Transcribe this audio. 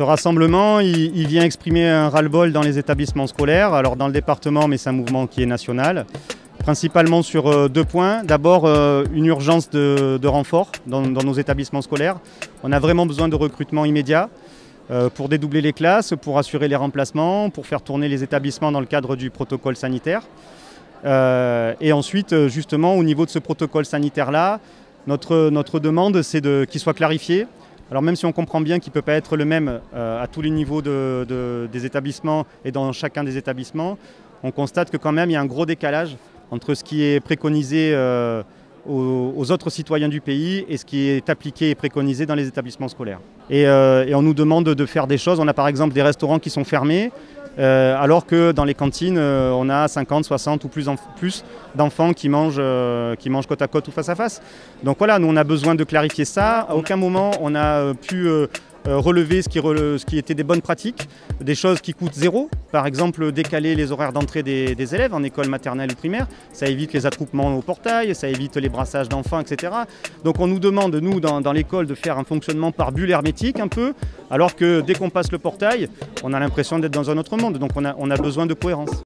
Ce rassemblement, il vient exprimer un ras-le-bol dans les établissements scolaires, alors dans le département, mais c'est un mouvement qui est national, principalement sur deux points. D'abord, une urgence de renfort dans nos établissements scolaires. On a vraiment besoin de recrutement immédiat pour dédoubler les classes, pour assurer les remplacements, pour faire tourner les établissements dans le cadre du protocole sanitaire. Et ensuite, justement, au niveau de ce protocole sanitaire-là, notre demande, c'est qu'il soit clarifié. Alors même si on comprend bien qu'il ne peut pas être le même à tous les niveaux des établissements et dans chacun des établissements, on constate que quand même il y a un gros décalage entre ce qui est préconisé aux autres citoyens du pays et ce qui est appliqué et préconisé dans les établissements scolaires. Et on nous demande de faire des choses. On a par exemple des restaurants qui sont fermés, alors que dans les cantines, on a 50, 60 ou plus d'enfants qui mangent côte à côte ou face à face. Donc voilà, nous on a besoin de clarifier ça. À aucun moment on a pu relever ce qui était des bonnes pratiques, des choses qui coûtent zéro. Par exemple, décaler les horaires d'entrée des élèves en école maternelle ou primaire. Ça évite les attroupements au portail, ça évite les brassages d'enfants, etc. Donc on nous demande, nous, dans l'école, de faire un fonctionnement par bulle hermétique un peu, alors que dès qu'on passe le portail, on a l'impression d'être dans un autre monde. Donc on a besoin de cohérence.